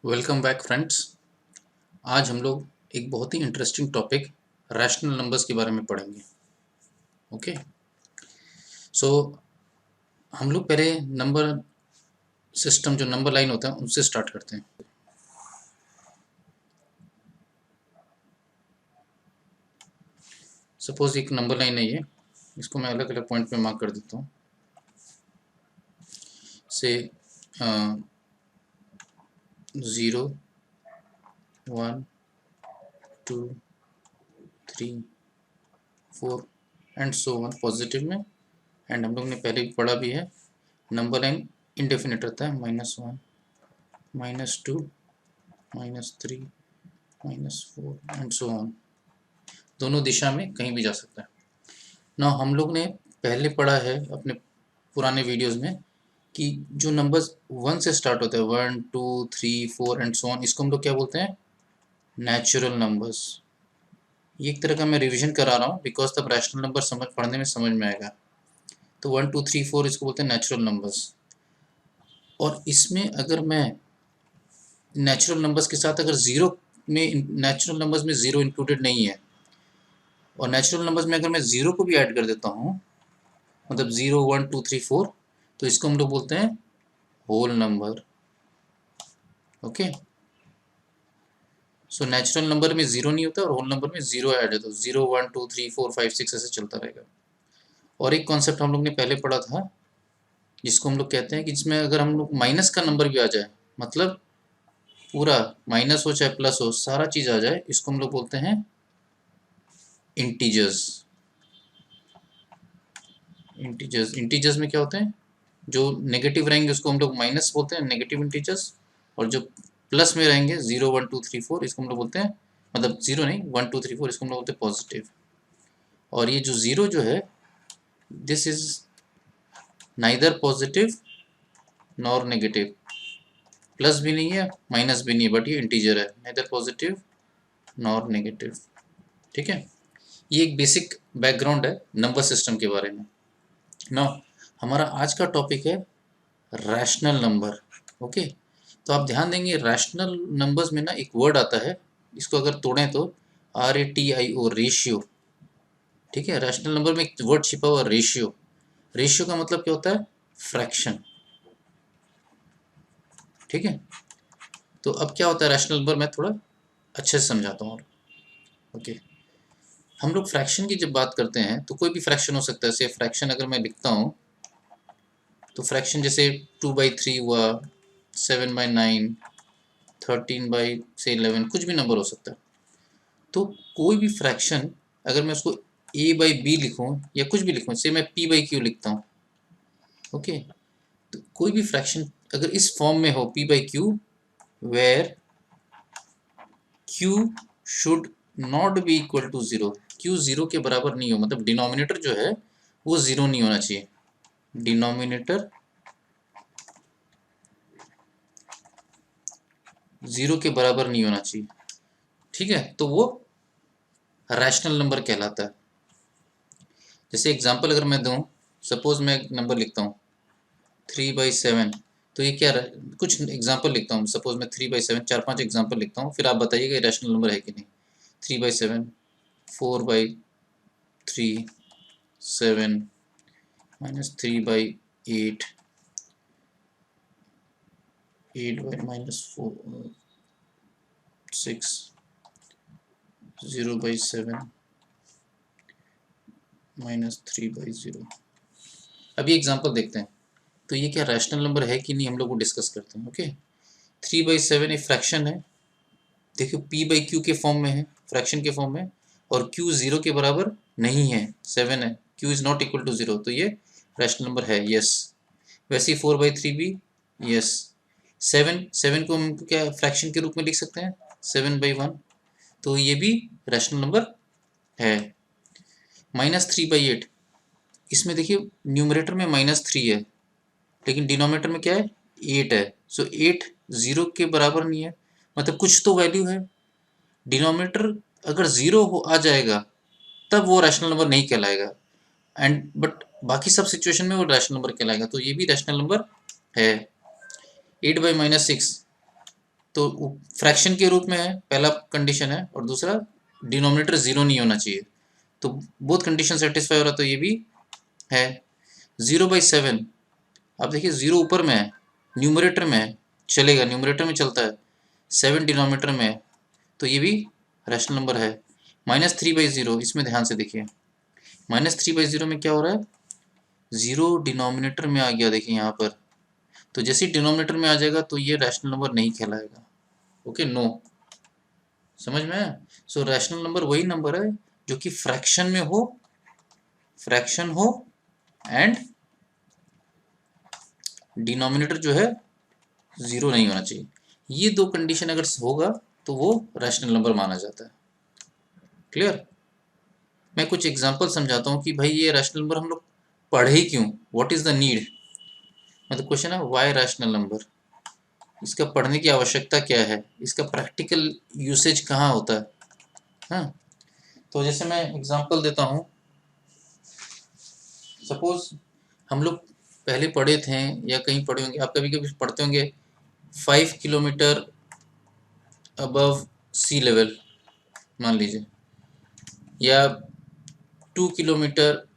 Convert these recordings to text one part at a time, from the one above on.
Welcome back friends. आज हम लोग एक बहुत ही इंटरेस्टिंग टॉपिक रैशनल नंबर्स के बारे में पढ़ेंगे। ओके, सो हम लोग पहले नंबर सिस्टम जो नंबर लाइन होता है उनसे स्टार्ट करते हैं। सपोज एक नंबर लाइन है, ये इसको मैं अलग अलग पॉइंट पे मार्क कर देता हूँ। से 0 1 2 3 4 एंड सो वन पॉजिटिव में। एंड हम लोग ने पहले पढ़ा भी है, नंबर लाइन इंडेफिनिट रहता है, -1 -2 -3 -4 एंड सो ऑन। दोनों दिशा में कहीं भी जा सकता है ना। हम लोग ने पहले पढ़ा है अपने पुराने वीडियोस में कि जो नंबर्स 1 से स्टार्ट होते हैं, 1 2 3 4 एंड सो ऑन, इसको हम लोग क्या बोलते हैं? Natural numbers. ये एक तरह का मैं रिवीजन करा रहा हूँ बिकॉज तब रैशनल नंबर समझ पढ़ने में समझ में आएगा। तो 1 2 3 4 इसको बोलते हैं नेचुरल नंबर्स। और इसमें अगर मैं नेचुरल नंबर्स के साथ अगर जीरो में, नेचुरल नंबर्स में जीरो इंक्लूडेड नहीं है, और नेचुरल नंबर्स में अगर मैं जीरो को भी ऐड कर देता हूँ, मतलब 0 1 2 3 4, तो इसको हम लोग बोलते हैं whole number. Okay, so natural number में जीरो नहीं होता और होल नंबर में जीरो ऐड है, तो 0 1 2 3 4 5 6 ऐसे चलता रहेगा। और एक कॉन्सेप्ट हम लोग ने पहले पढ़ा था जिसको हम लोग कहते हैं कि जिसमें अगर हम लोग माइनस का नंबर भी आ जाए, मतलब पूरा माइनस हो चाहे प्लस हो, सारा चीज आ जाए, इसको हम लोग बोलते हैं इंटीजर्स। इंटीजर्स में क्या होते हैं? जो नेगेटिव रहेंगे उसको हम लोग माइनस बोलते हैं, नेगेटिव इंटीजर्स। और जो प्लस में रहेंगे 0 1 2 3 4, इसको हम लोग बोलते हैं, मतलब 0 नहीं 1 2 3 4, इसको हम लोग बोलते हैं पॉजिटिव। और ये जो 0 जो है, this is neither positive nor negative, plus भी नहीं है माइनस भी नहीं है, बट ये इंटीजर है, नाइदर पॉजिटिव नॉर नेगेटिव। ठीक है, ये एक बेसिक बैकग्राउंड है नंबर सिस्टम के बारे में। नाउ हमारा आज का टॉपिक है रैशनल नंबर। ओके, तो आप ध्यान देंगे रैशनल नंबर्स में ना एक वर्ड आता है, इसको अगर तोड़ें तो RATIO, रेशियो। ठीक है, रैशनल नंबर में एक वर्ड छिपा हुआ रेशियो। रेशियो का मतलब क्या होता है? फ्रैक्शन। ठीक है, तो अब क्या होता है रैशनल नंबर, मैं थोड़ा अच्छे से समझाता हूँ। ओके, हम लोग फ्रैक्शन की जब बात करते हैं तो कोई भी फ्रैक्शन हो सकता है। जैसे फ्रैक्शन अगर मैं लिखता हूँ तो फ्रैक्शन जैसे 2/3 हुआ, 7/9, 13/11, कुछ भी नंबर हो सकता है। तो कोई भी फ्रैक्शन अगर मैं उसको A/B लिखूं या कुछ भी लिखूं, जैसे मैं P/Q लिखता हूँ। ओके, तो कोई भी फ्रैक्शन अगर इस फॉर्म में हो P/Q, where Q should not be equal to 0, Q 0 के बराबर नहीं हो, मतलब डिनोमिनेटर जो है वो 0 नहीं होना चाहिए। डिनोमिनेटर 0 के बराबर नहीं होना चाहिए। ठीक है, तो वो रैशनल नंबर कहलाता है। जैसे एग्जांपल अगर मैं दूं, सपोज मैं एक नंबर लिखता हूँ 3/7, तो ये क्या कुछ एग्जांपल लिखता हूँ, सपोज मैं 3/7, 4 5 एग्जांपल लिखता हूँ, फिर आप बताइएगा ये रैशनल नंबर है कि नहीं। 3/7, 4/3, 7 -3/8, 8/-4, 6, 0/7, -3/0। अभी एग्जांपल देखते हैं तो ये क्या रैशनल नंबर है कि नहीं, हम लोग वो डिस्कस करते हैं। ओके, 3/7 एक फ्रैक्शन है, देखिए P/Q के फॉर्म में है, फ्रैक्शन के फॉर्म में, और Q 0 के बराबर नहीं है, 7 है, Q is not equal to 0, तो ये रैशनल नंबर है, यस। वैसे ही 4/3 भी यस। 7 को हम क्या फ्रैक्शन के रूप में लिख सकते हैं, 7/1, तो ये भी रैशनल नंबर है। -3/8, इसमें देखिए न्यूमरेटर में -3 है लेकिन डिनोमिनेटर में क्या है, 8 है, सो 8 0 के बराबर नहीं है, मतलब कुछ तो वैल्यू है। डिनोमिनेटर अगर 0 हो आ जाएगा तब वो रैशनल नंबर नहीं कहलाएगा, एंड बट बाकी सब सिचुएशन में वो रैशनल नंबर कहलाएगा, तो ये भी रैशनल नंबर है। 8/-6, तो फ्रैक्शन के रूप में है, पहला कंडीशन है, और दूसरा डिनोमिनेटर जीरो नहीं होना चाहिए। तो बोथ कंडीशन सेटिस्फाई हो रहा, तो ये भी है। 0/7, अब देखिए 0 ऊपर में है, न्यूमरेटर में है, चलेगा, न्यूमरेटर में चलता है। 7 डिनोमिनेटर में है, तो ये भी रैशनल नंबर है। -3/0, इसमें ध्यान से देखिए, -3/0 में क्या हो रहा है, 0 डिनोमिनेटर में आ गया, देखिए यहाँ पर। तो जैसे ही डिनोमिनेटर में आ जाएगा तो ये रैशनल नंबर नहीं कहलाएगा। ओके, नो, समझ में आया? सो रैशनल नंबर वही नंबर है जो कि फ्रैक्शन में हो, एंड डिनोमिनेटर जो है जीरो नहीं होना चाहिए। ये दो कंडीशन अगर होगा तो वो रैशनल नंबर माना जाता है। क्लियर? मैं कुछ एग्जांपल समझाता हूँ कि भाई ये रैशनल नंबर हम लोग पढ़े क्यों, व्हाट इज द नीड। मतलब क्वेश्चन है व्हाई रैशनल नंबर, इसका पढ़ने की आवश्यकता क्या है, इसका प्रैक्टिकल यूसेज कहाँ होता है। हाँ, तो जैसे मैं एग्जांपल देता हूँ, सपोज हम लोग पहले पढ़े थे या कहीं पढ़े होंगे, आप कभी कभी पढ़ते होंगे 5 किलोमीटर अबव सी लेवल मान लीजिए, या 2 किलोमीटर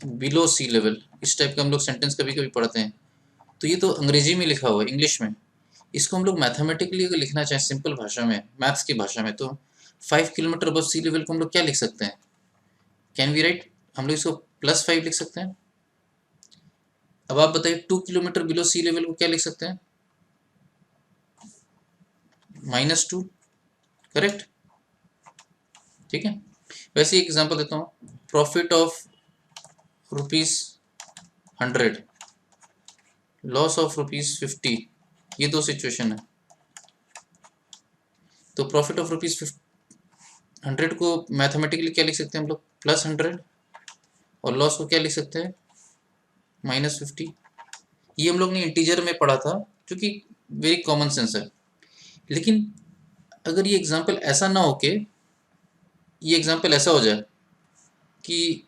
बिलो सी लेवल, इस टाइप का हम लोग सेंटेंस कभी कभी पढ़ते हैं। तो ये तो अंग्रेजी में लिखा हुआ है, इंग्लिश में। इसको हम लोग मैथमेटिकली अगर लिखना चाहें सिंपल भाषा में, मैथ्स की भाषा में, तो 5 किलोमीटर अबव सी लेवल को हम लोग क्या लिख सकते हैं, कैन वी राइट, हम लोग इसको +5 लिख सकते हैं। अब आप बताइए 2 किलोमीटर बिलो सी लेवल को क्या लिख सकते हैं, -2, करेक्ट? ठीक है। वैसे एक एग्जांपल देता हूँ, प्रॉफिट ऑफ ₹100, लॉस ऑफ ₹50, ये दो सिचुएशन है। तो प्रॉफिट ऑफ ₹100 को मैथमेटिकली क्या लिख सकते हैं हम लोग, +100, और लॉस को क्या लिख सकते हैं, -50। ये हम लोग ने इंटीजर में पढ़ा था, जो कि वेरी कॉमन सेंस है। लेकिन अगर ये एग्जांपल ऐसा ना हो के, ये एग्जांपल ऐसा हो जाए कि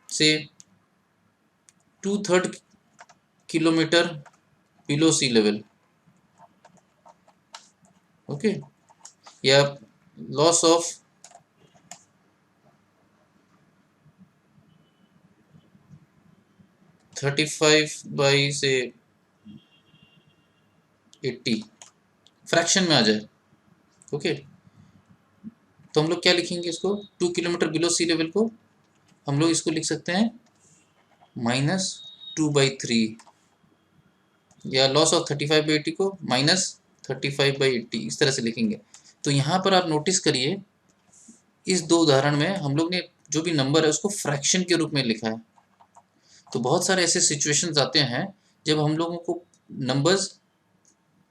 से 2/3 किलोमीटर बिलो सी लेवल, ओके, या लॉस ऑफ 35/80 फ्रैक्शन में आ जाए, ओके। तो हम लोग क्या लिखेंगे इसको, 2 किलोमीटर बिलो सी लेवल को हम लोग इसको लिख सकते हैं -2/3, या लॉस ऑफ 35/80 को -35/80, इस तरह से लिखेंगे। तो यहाँ पर आप नोटिस करिए, इस दो उदाहरण में हम लोग ने जो भी नंबर है उसको फ्रैक्शन के रूप में लिखा है। तो बहुत सारे ऐसे सिचुएशंस आते हैं जब हम लोगों को नंबर्स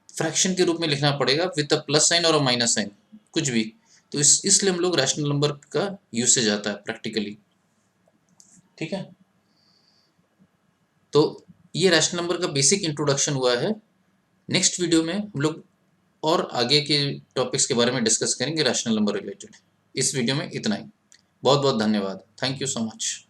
फ्रैक्शन के रूप में लिखना पड़ेगा विद अ प्लस साइन और अ माइनस साइन, कुछ भी। तो इसलिए हम लोग रैशनल नंबर का यूसेज आता है प्रैक्टिकली, ठीक है। तो ये रैशनल नंबर का बेसिक इंट्रोडक्शन हुआ है। नेक्स्ट वीडियो में हम लोग और आगे के टॉपिक्स के बारे में डिस्कस करेंगे रैशनल नंबर रिलेटेड। इस वीडियो में इतना ही। बहुत बहुत धन्यवाद, थैंक यू सो मच।